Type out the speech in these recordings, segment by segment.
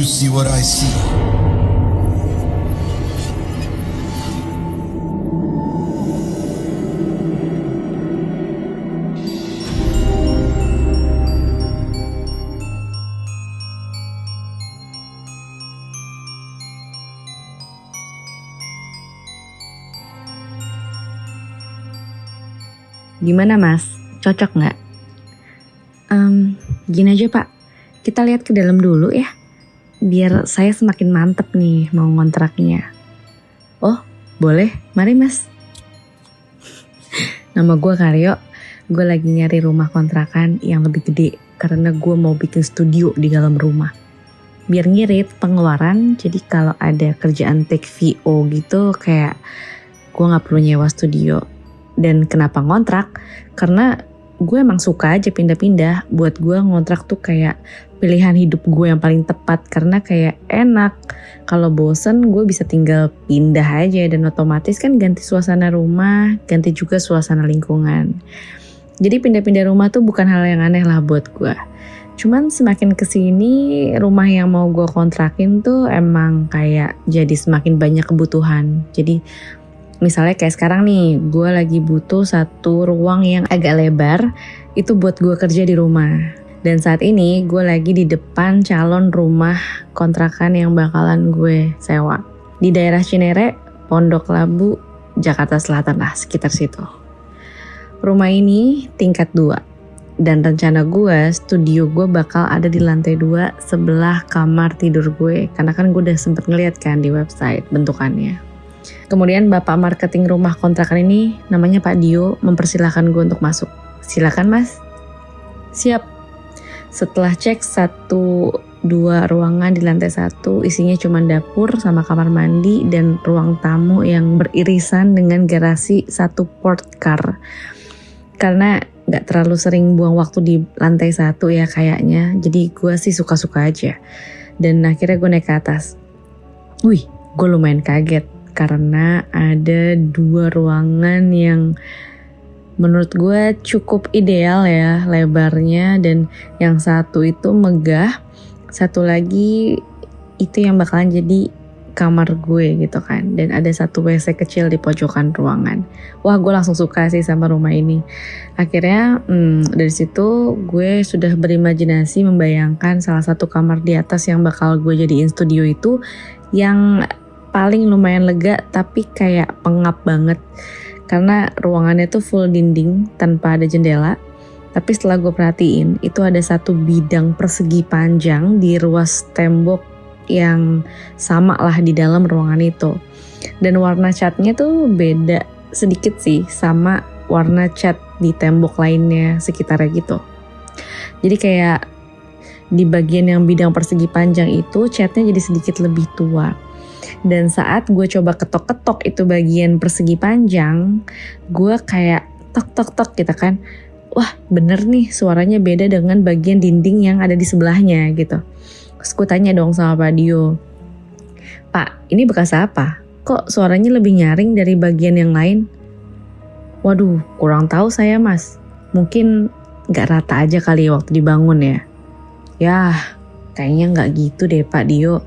see what I see? Gimana mas? Cocok nggak? Gini aja pak, kita lihat ke dalam dulu ya. Biar saya semakin mantep nih mau ngontraknya. Oh boleh, mari mas. Nama gue Karyo, gue lagi nyari rumah kontrakan yang lebih gede. Karena gue mau bikin studio di dalam rumah. Biar ngirit pengeluaran, jadi kalau ada kerjaan take VO gitu kayak gue gak perlu nyewa studio. Dan kenapa ngontrak? Karena gue emang suka aja pindah-pindah. Buat gue ngontrak tuh kayak pilihan hidup gue yang paling tepat. Karena kayak enak. Kalau bosen gue bisa tinggal pindah aja. Dan otomatis kan ganti suasana rumah, ganti juga suasana lingkungan. Jadi pindah-pindah rumah tuh bukan hal yang aneh lah buat gue. Cuman semakin kesini rumah yang mau gue kontrakin tuh emang kayak jadi semakin banyak kebutuhan. Jadi misalnya kayak sekarang nih, gue lagi butuh satu ruang yang agak lebar, itu buat gue kerja di rumah. Dan saat ini gue lagi di depan calon rumah kontrakan yang bakalan gue sewa. Di daerah Cinere, Pondok Labu, Jakarta Selatan lah, sekitar situ. Rumah ini tingkat 2. Dan rencana gue, studio gue bakal ada di lantai 2 sebelah kamar tidur gue. Karena kan gue udah sempet ngeliat kan di website bentukannya. Kemudian bapak marketing rumah kontrakan ini namanya Pak Dio mempersilahkan gue untuk masuk. Silakan mas. Siap. Setelah cek 1-2 ruangan di lantai 1 isinya cuma dapur sama kamar mandi dan ruang tamu yang beririsan dengan garasi 1 port car. Karena gak terlalu sering buang waktu di lantai 1 ya kayaknya. Jadi gue sih suka-suka aja. Dan akhirnya gue naik ke atas. Wih, gue lumayan kaget. Karena ada 2 ruangan yang menurut gue cukup ideal ya lebarnya. Dan yang satu itu megah, satu lagi itu yang bakalan jadi kamar gue gitu kan. Dan ada 1 WC kecil di pojokan ruangan. Wah gue langsung suka sih sama rumah ini. Akhirnya dari situ gue sudah berimajinasi membayangkan salah satu kamar di atas yang bakal gue jadiin studio itu yang paling lumayan lega tapi kayak pengap banget karena ruangannya tuh full dinding tanpa ada jendela. Tapi setelah gue perhatiin itu ada 1 bidang persegi panjang di ruas tembok yang sama lah di dalam ruangan itu. Dan warna catnya tuh beda sedikit sih sama warna cat di tembok lainnya sekitarnya gitu. Jadi kayak di bagian yang bidang persegi panjang itu catnya jadi sedikit lebih tua. Dan saat gue coba ketok-ketok itu bagian persegi panjang, gue kayak tok-tok-tok gitu kan. Wah bener nih suaranya beda dengan bagian dinding yang ada di sebelahnya gitu. Terus gue tanya dong sama Pak Dio, Pak ini bekas apa? Kok suaranya lebih nyaring dari bagian yang lain? Waduh kurang tahu saya mas. Mungkin gak rata aja kali waktu dibangun ya. Yah kayaknya gak gitu deh Pak Dio.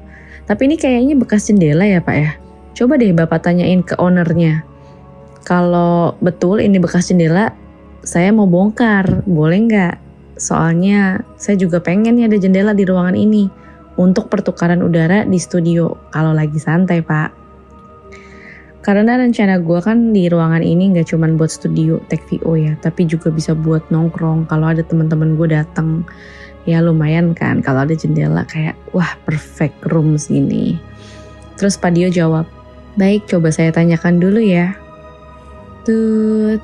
Tapi ini kayaknya bekas jendela ya Pak ya. Coba deh Bapak tanyain ke ownernya. Kalau betul ini bekas jendela, saya mau bongkar. Boleh nggak? Soalnya saya juga pengen nih ada jendela di ruangan ini. Untuk pertukaran udara di studio. Kalau lagi santai Pak. Karena rencana gue kan di ruangan ini nggak cuma buat studio take VO ya. Tapi juga bisa buat nongkrong kalau ada teman-teman gue datang. Ya lumayan kan kalau ada jendela kayak wah perfect room sini. Terus Pak Dio jawab, baik coba saya tanyakan dulu ya. Tut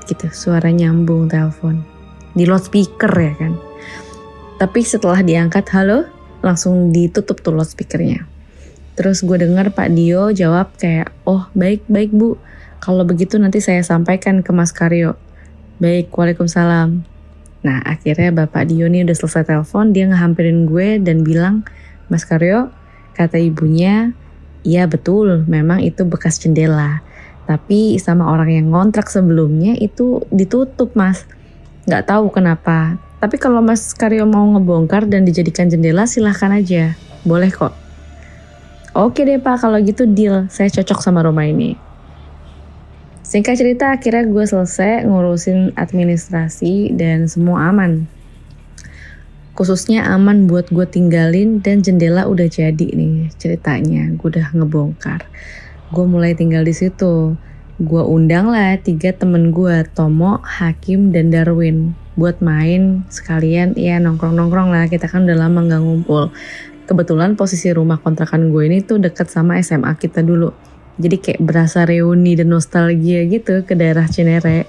gitu suara nyambung telepon. Di loudspeaker ya kan. Tapi setelah diangkat halo langsung ditutup tuh loudspeakernya. Terus gue dengar Pak Dio jawab kayak oh baik Bu. Kalau begitu nanti saya sampaikan ke Mas Karyo. Baik waalaikumsalam. Nah akhirnya Bapak Dio nih udah selesai telepon, dia ngehampirin gue dan bilang, Mas Karyo, kata ibunya, iya betul memang itu bekas jendela. Tapi sama orang yang ngontrak sebelumnya itu ditutup mas. Gak tahu kenapa, Tapi kalau Mas Karyo mau ngebongkar dan dijadikan jendela silahkan aja. Boleh kok. Oke deh Pak, kalau gitu deal. Saya cocok sama rumah ini. Singkat cerita akhirnya gue selesai ngurusin administrasi dan semua aman. Khususnya aman buat gue tinggalin dan jendela udah jadi nih ceritanya. Gue udah ngebongkar. Gue mulai tinggal di situ. Gue undang lah 3 temen gue, Tomo, Hakim, dan Darwin. Buat main sekalian ya nongkrong-nongkrong lah, kita kan udah lama gak ngumpul. Kebetulan posisi rumah kontrakan gue ini tuh deket sama SMA kita dulu. Jadi kayak berasa reuni dan nostalgia gitu ke daerah Cinere.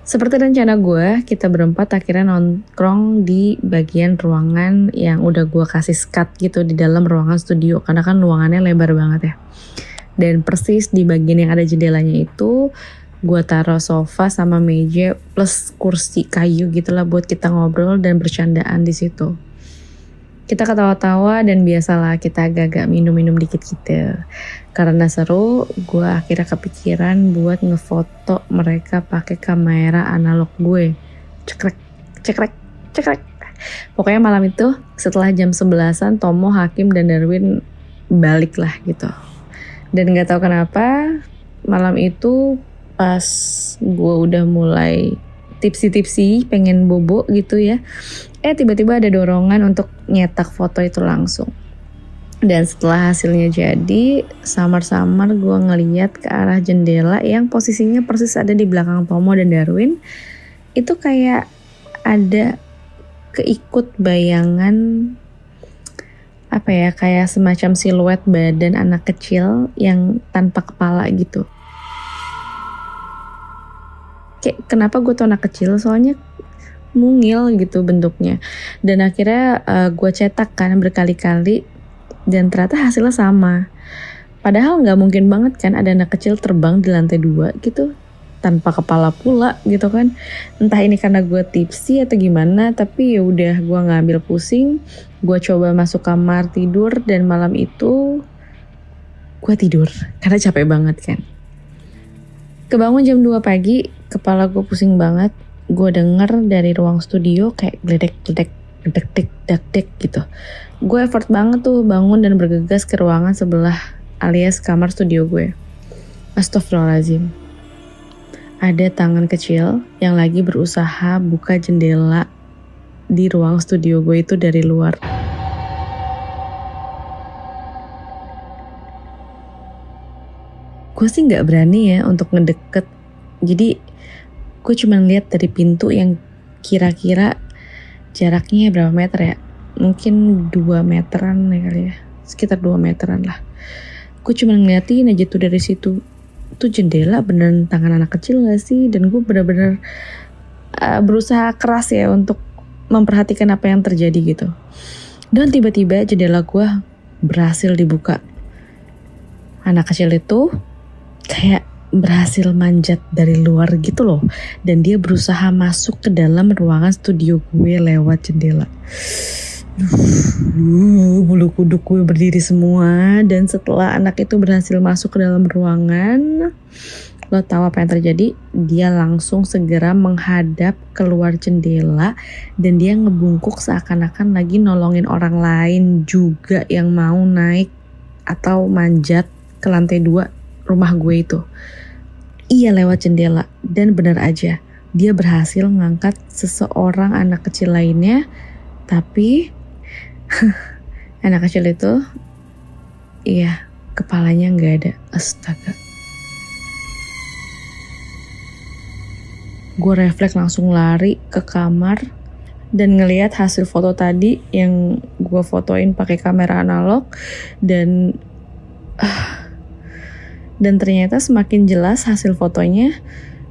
Seperti rencana gue, kita berempat akhirnya nongkrong di bagian ruangan yang udah gue kasih skat gitu di dalam ruangan studio. Karena kan ruangannya lebar banget ya. Dan persis di bagian yang ada jendelanya itu gue taruh sofa sama meja plus kursi kayu gitulah buat kita ngobrol dan bercandaan di situ. Kita ketawa-tawa dan biasalah kita agak-agak minum-minum dikit gitu. Karena seru, gue akhirnya kepikiran buat ngefoto mereka pakai kamera analog gue. Cekrek, cekrek, cekrek. Pokoknya malam itu setelah jam 11-an Tomo, Hakim, dan Darwin balik lah gitu. Dan gak tahu kenapa malam itu pas gue udah mulai tipsi-tipsi pengen bobo gitu ya, tiba-tiba ada dorongan untuk nyetak foto itu langsung. Dan setelah hasilnya jadi, samar-samar gue ngeliat ke arah jendela yang posisinya persis ada di belakang Tomo dan Darwin. Itu kayak ada keikut bayangan apa ya, kayak semacam siluet badan anak kecil yang tanpa kepala gitu. Kayak kenapa gue tuh anak kecil, soalnya mungil gitu bentuknya. Dan akhirnya gue cetak kan berkali-kali dan ternyata hasilnya sama. Padahal gak mungkin banget kan ada anak kecil terbang di lantai 2 gitu tanpa kepala pula gitu kan. Entah ini karena gue tipsi atau gimana, tapi ya udah gue gak ambil pusing. Gue coba masuk kamar tidur dan malam itu gue tidur karena capek banget kan. Kebangun jam 2 pagi, kepala gue pusing banget. Gue denger dari ruang studio kayak gledek-gledek, gedek-dek gitu. Gue effort banget tuh bangun dan bergegas ke ruangan sebelah alias kamar studio gue. Astagfirullahaladzim. Ada tangan kecil yang lagi berusaha buka jendela di ruang studio gue itu dari luar. Gue sih gak berani ya untuk ngedeket. Jadi gue cuma lihat dari pintu yang kira-kira jaraknya berapa meter ya. Mungkin 2 meteran ya kali ya. Sekitar 2 meteran lah. Gue cuma ngeliatin aja tuh dari situ. Tuh jendela beneran tangan anak kecil gak sih? Dan gue bener-bener berusaha keras ya untuk memperhatikan apa yang terjadi gitu. Dan tiba-tiba jendela gue berhasil dibuka. Anak kecil itu kayak berhasil manjat dari luar gitu loh. Dan dia berusaha masuk ke dalam ruangan studio gue lewat jendela. Bulu kuduk gue berdiri semua. Dan setelah anak itu berhasil masuk ke dalam ruangan, lo tahu apa yang terjadi? Dia langsung segera menghadap keluar jendela. Dan dia ngebungkuk seakan-akan lagi nolongin orang lain juga yang mau naik atau manjat ke lantai 2 rumah gue itu. Iya, lewat jendela. Dan benar aja, dia berhasil ngangkat seseorang anak kecil lainnya. Tapi anak kecil itu, iya, kepalanya gak ada. Astaga. Gue refleks langsung lari ke kamar dan ngelihat hasil foto tadi yang gue fotoin pakai kamera analog. Dan ternyata semakin jelas hasil fotonya,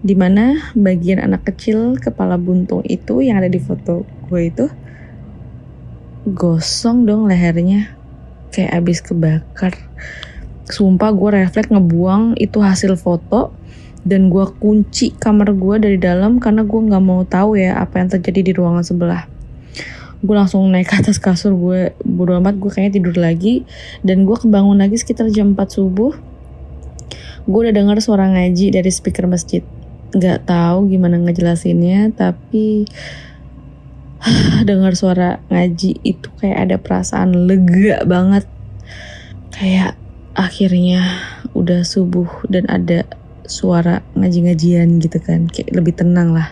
dimana bagian anak kecil kepala buntung itu yang ada di foto gue itu gosong dong lehernya, kayak abis kebakar. Sumpah gue refleks ngebuang itu hasil foto dan gue kunci kamar gue dari dalam karena gue gak mau tahu ya apa yang terjadi di ruangan sebelah. Gue langsung naik ke atas kasur, gue bodo amat, gue kayaknya tidur lagi. Dan gue kebangun lagi sekitar jam 4 subuh. Gue udah dengar suara ngaji dari speaker masjid. Gak tahu gimana ngejelasinnya, tapi dengar suara ngaji itu kayak ada perasaan lega banget. Kayak akhirnya udah subuh dan ada suara ngaji-ngajian gitu kan. Kayak lebih tenang lah.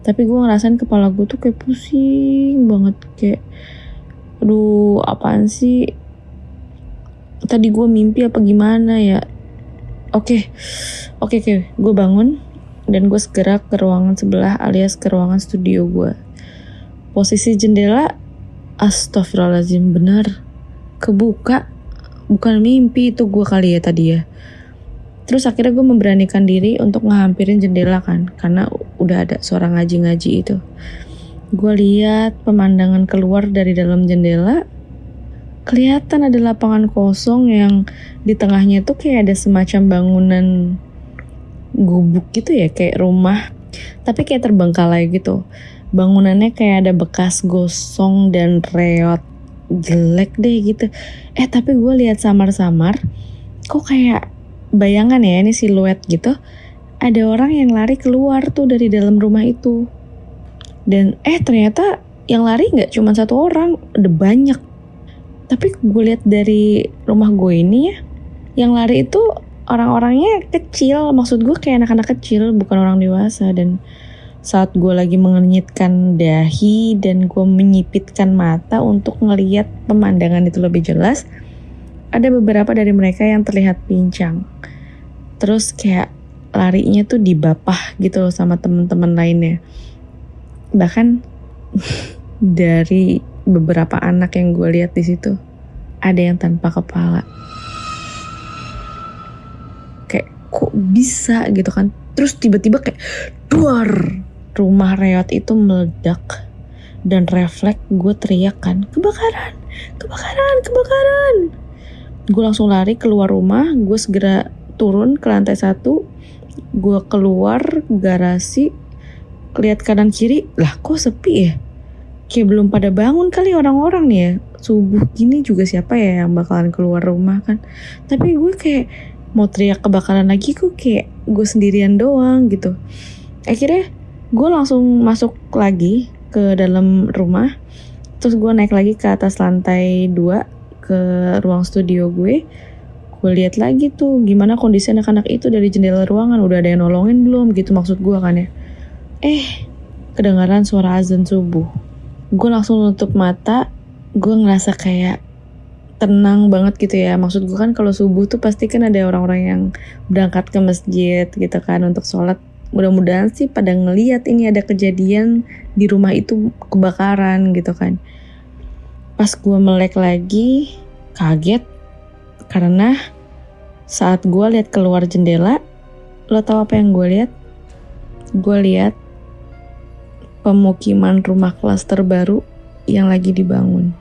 Tapi gue ngerasain kepala gue tuh kayak pusing banget. Kayak aduh apaan sih. Tadi gue mimpi apa gimana ya. Oke. Gue bangun. Dan gue segera ke ruangan sebelah alias ke ruangan studio gue. Posisi jendela, astagfirullahaladzim, bener kebuka. Bukan mimpi itu gue kali ya tadi ya. Terus akhirnya gue memberanikan diri untuk ngehampirin jendela kan. Karena udah ada suara ngaji-ngaji itu. Gue lihat pemandangan keluar dari dalam jendela. Kelihatan ada lapangan kosong yang di tengahnya tuh kayak ada semacam bangunan gubuk gitu ya, kayak rumah tapi kayak terbengkalai gitu. Bangunannya kayak ada bekas gosong dan reot, jelek deh gitu. Tapi gue lihat samar-samar kok kayak bayangan ya, ini siluet gitu. Ada orang yang lari keluar tuh dari dalam rumah itu. Dan ternyata yang lari gak cuma satu orang, ada banyak. Tapi gue lihat dari rumah gue ini ya, yang lari itu orang-orangnya kecil, maksud gue kayak anak-anak kecil, bukan orang dewasa. Dan saat gue lagi mengenyitkan dahi dan gue menyipitkan mata untuk ngelihat pemandangan itu lebih jelas, ada beberapa dari mereka yang terlihat pincang. Terus kayak larinya tuh dibapah gitu loh sama teman-teman lainnya. Bahkan dari beberapa anak yang gue lihat di situ, ada yang tanpa kepala. Kok bisa gitu kan. Terus tiba-tiba kayak duar, rumah reot itu meledak. Dan refleks gue teriak kan, kebakaran. Gue langsung lari keluar rumah. Gue segera turun ke lantai 1. Gue keluar garasi, lihat kanan kiri, lah kok sepi ya. Kayak belum pada bangun kali orang-orang nih ya. Subuh gini juga siapa ya yang bakalan keluar rumah kan. Tapi gue kayak mau teriak kebakaran lagi, kok kayak gue sendirian doang gitu. Akhirnya gue langsung masuk lagi ke dalam rumah. Terus gue naik lagi ke atas lantai 2 ke ruang studio gue. Gue lihat lagi tuh gimana kondisi anak-anak itu dari jendela ruangan. Udah ada yang nolongin belum gitu, maksud gue kan ya. Kedengaran suara azan subuh. Gue langsung nutup mata. Gue ngerasa kayak tenang banget gitu ya. Maksud gue kan kalau subuh tuh pasti kan ada orang-orang yang berangkat ke masjid gitu kan untuk sholat. Mudah-mudahan sih pada ngeliat ini ada kejadian di rumah itu kebakaran gitu kan. Pas gue melek lagi, kaget karena saat gue lihat keluar jendela, lo tau apa yang gue lihat? Gue lihat pemukiman rumah klaster baru yang lagi dibangun.